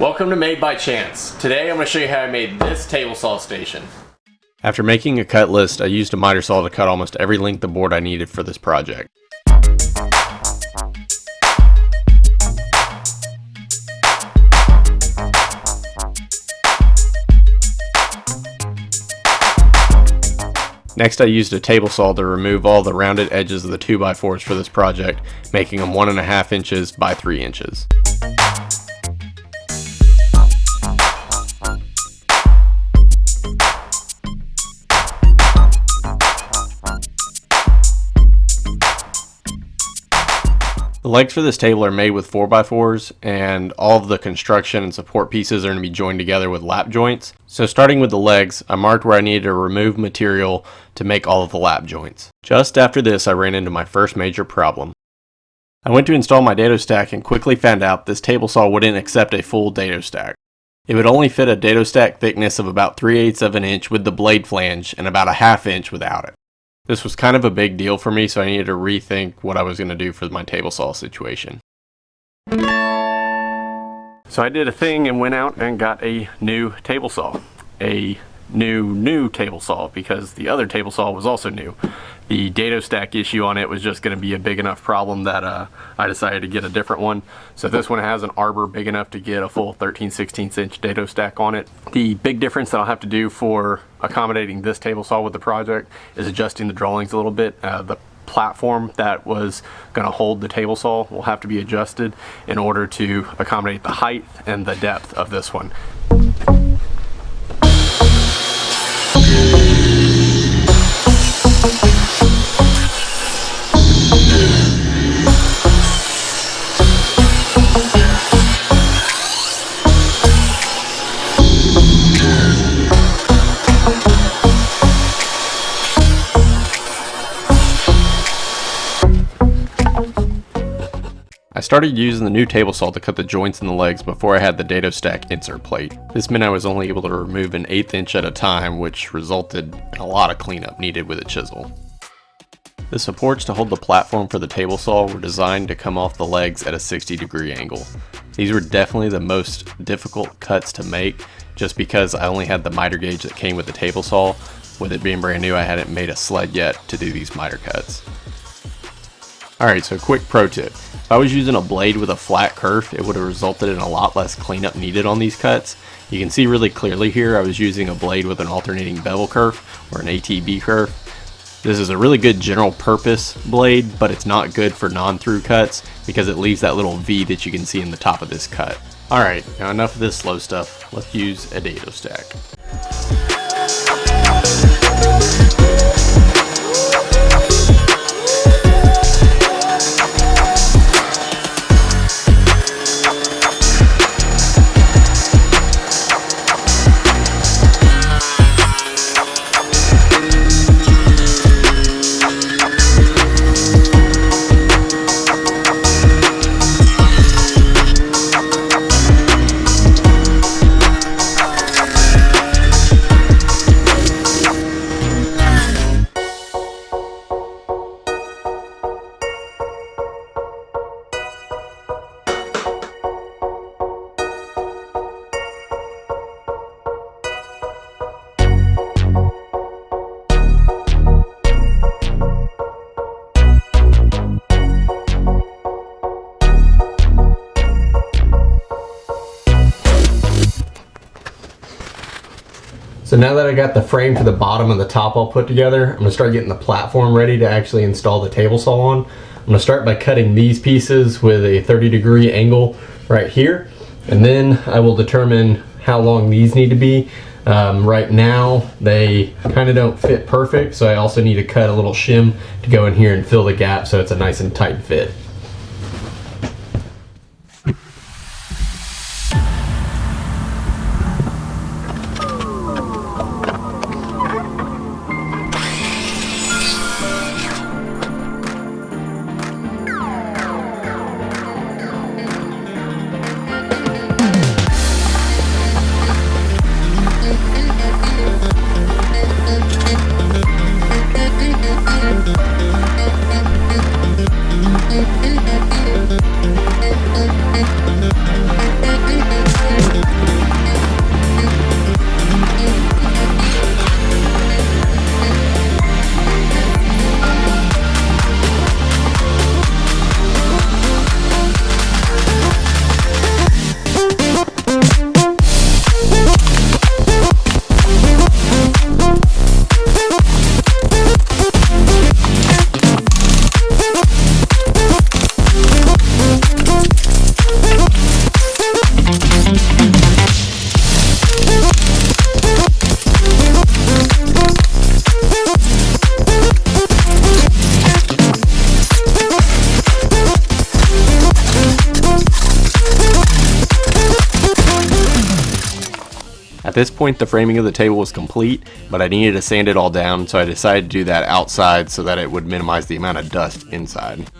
Welcome to Made by Chance. Today I'm going to show you how I made this table saw station. After making a cut list, I used a miter saw to cut almost every length of board I needed for this project. Next, I used a table saw to remove all the rounded edges of the 2x4s for this project, making them 1.5 inches by 3 inches. The legs for this table are made with 4x4s, and all of the construction and support pieces are going to be joined together with lap joints. So starting with the legs, I marked where I needed to remove material to make all of the lap joints. Just after this, I ran into my first major problem. I went to install my dado stack and quickly found out this table saw wouldn't accept a full dado stack. It would only fit a dado stack thickness of about 3/8 of an inch with the blade flange and about a 1/2 inch without it. This was kind of a big deal for me, so I needed to rethink what I was going to do for my table saw situation. So I did a thing and went out and got a new table saw. A new table saw, because the other table saw was also new. The dado stack issue on it was just going to be a big enough problem that I decided to get a different one. So this one has an arbor big enough to get a full 13/16 inch dado stack on it. The big difference that I'll have to do for accommodating this table saw with the project is adjusting the drawings a little bit. The platform that was going to hold the table saw will have to be adjusted in order to accommodate the height and the depth of this one. I started using the new table saw to cut the joints in the legs before I had the dado stack insert plate. This meant I was only able to remove an 1/8 inch at a time, which resulted in a lot of cleanup needed with a chisel. The supports to hold the platform for the table saw were designed to come off the legs at a 60-degree angle. These were definitely the most difficult cuts to make, just because I only had the miter gauge that came with the table saw. With it being brand new, I hadn't made a sled yet to do these miter cuts. Alright, so quick pro tip. If I was using a blade with a flat kerf, it would have resulted in a lot less cleanup needed on these cuts. You can see really clearly here I was using a blade with an alternating bevel kerf, or an ATB kerf. This is a really good general purpose blade, but it's not good for non-through cuts because it leaves that little V that you can see in the top of this cut. Alright, now enough of this slow stuff. Let's use a dado stack. So now that I got the frame for the bottom and the top all put together, I'm going to start getting the platform ready to actually install the table saw on. I'm going to start by cutting these pieces with a 30-degree angle right here, and then I will determine how long these need to be. Right now they kind of don't fit perfect, so I also need to cut a little shim to go in here and fill the gap so it's a nice and tight fit. At this point, the framing of the table was complete, but I needed to sand it all down, so I decided to do that outside so that it would minimize the amount of dust inside.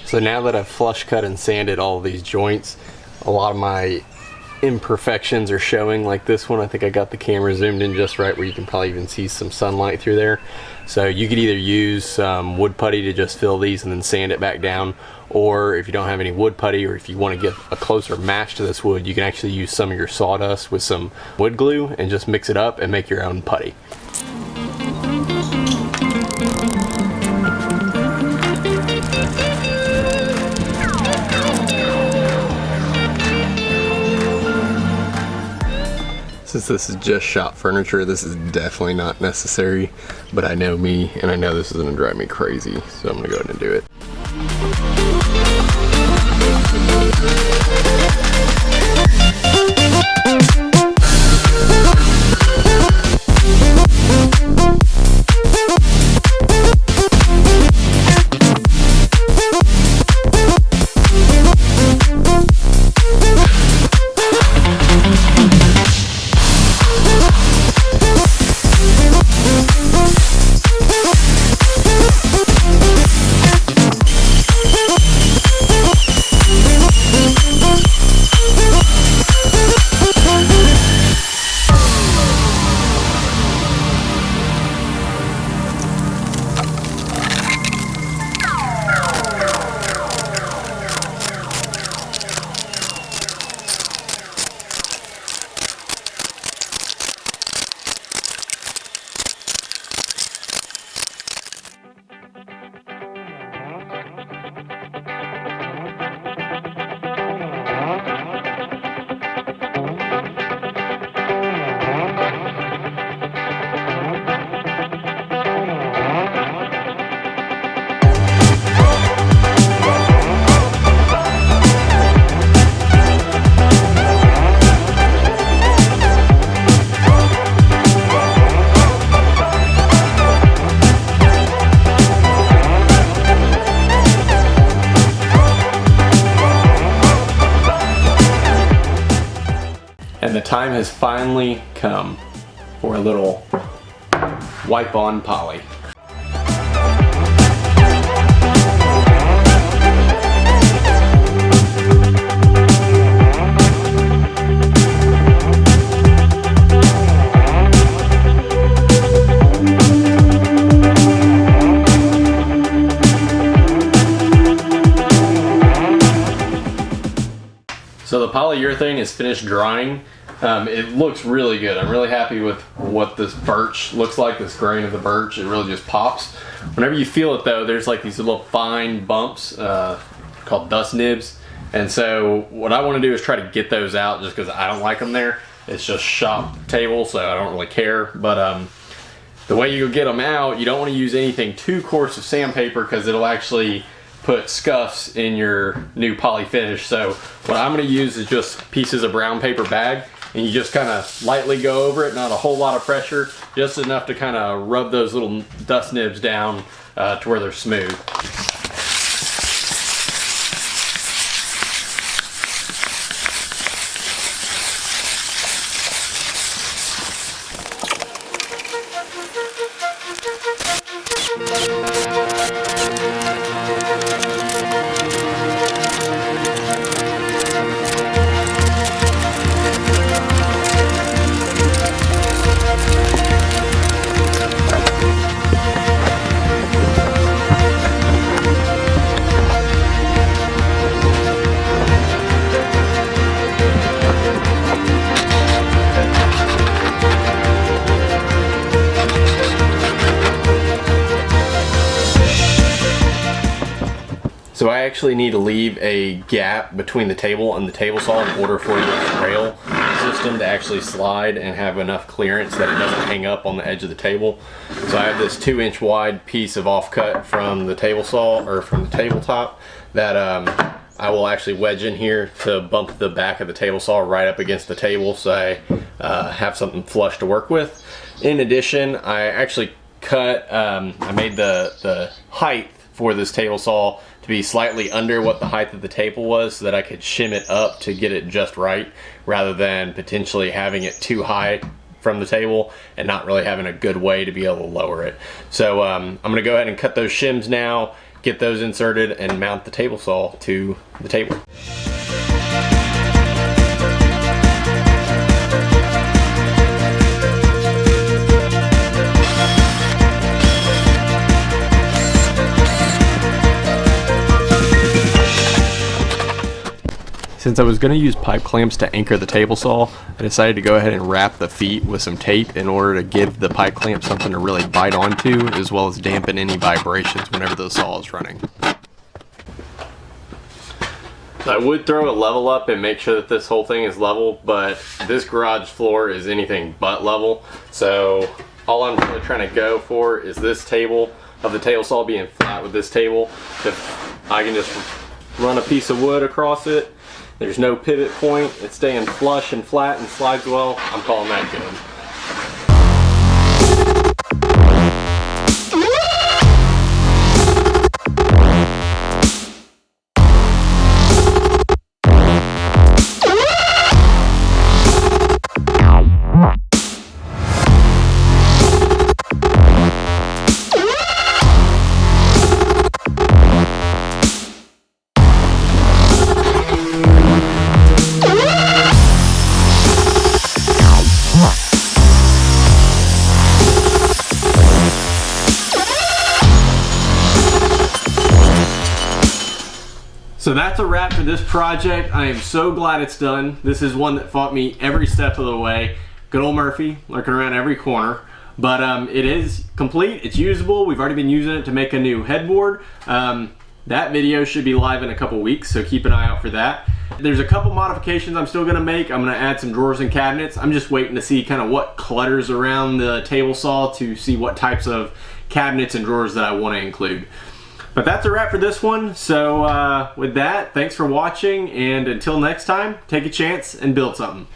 So now that I've flush cut and sanded all of these joints, a lot of my imperfections are showing, like this one. I think I got the camera zoomed in just right where you can probably even see some sunlight through there. So you could either use some wood putty to just fill these and then sand it back down, or if you don't have any wood putty, or if you want to get a closer match to this wood, you can actually use some of your sawdust with some wood glue and just mix it up and make your own putty. Since this is just shop furniture, this is definitely not necessary, but I know me and I know this is gonna drive me crazy, so I'm gonna go ahead and do it. And the time has finally come for a little wipe on poly. So the polyurethane is finished drying. It looks really good. I'm really happy with what this birch looks like, this grain of the birch. It really just pops. Whenever you feel it though, there's like these little fine bumps called dust nibs. And so what I want to do is try to get those out just because I don't like them there. It's just shop table, so I don't really care. But the way you get them out, you don't want to use anything too coarse of sandpaper because it'll actually put scuffs in your new poly finish. So what I'm going to use is just pieces of brown paper bag, and you just kind of lightly go over it, not a whole lot of pressure, just enough to kind of rub those little dust nibs down to where they're smooth. So I actually need to leave a gap between the table and the table saw in order for this rail system to actually slide and have enough clearance that it doesn't hang up on the edge of the table. So I have this 2-inch wide piece of offcut from the table saw, or from the tabletop, that I will actually wedge in here to bump the back of the table saw right up against the table, so I have something flush to work with. In addition, I actually cut, I made the height for this table saw to be slightly under what the height of the table was, so that I could shim it up to get it just right, rather than potentially having it too high from the table and not really having a good way to be able to lower it. So I'm gonna go ahead and cut those shims now, get those inserted, and mount the table saw to the table. Since I was going to use pipe clamps to anchor the table saw, I decided to go ahead and wrap the feet with some tape in order to give the pipe clamp something to really bite onto, as well as dampen any vibrations whenever the saw is running. I would throw a level up and make sure that this whole thing is level, but this garage floor is anything but level. So all I'm really trying to go for is this table of the table saw being flat with this table. If I can just run a piece of wood across it, there's no pivot point, it's staying flush and flat and slides well, I'm calling that good. So that's a wrap for this project. I am so glad it's done. This is one that fought me every step of the way. Good old Murphy, lurking around every corner. But it is complete, it's usable. We've already been using it to make a new headboard. That video should be live in a couple weeks, so keep an eye out for that. There's a couple modifications I'm still gonna make. I'm gonna add some drawers and cabinets. I'm just waiting to see kind of what clutters around the table saw to see what types of cabinets and drawers that I wanna include. But that's a wrap for this one. So with that, thanks for watching, and until next time, take a chance and build something.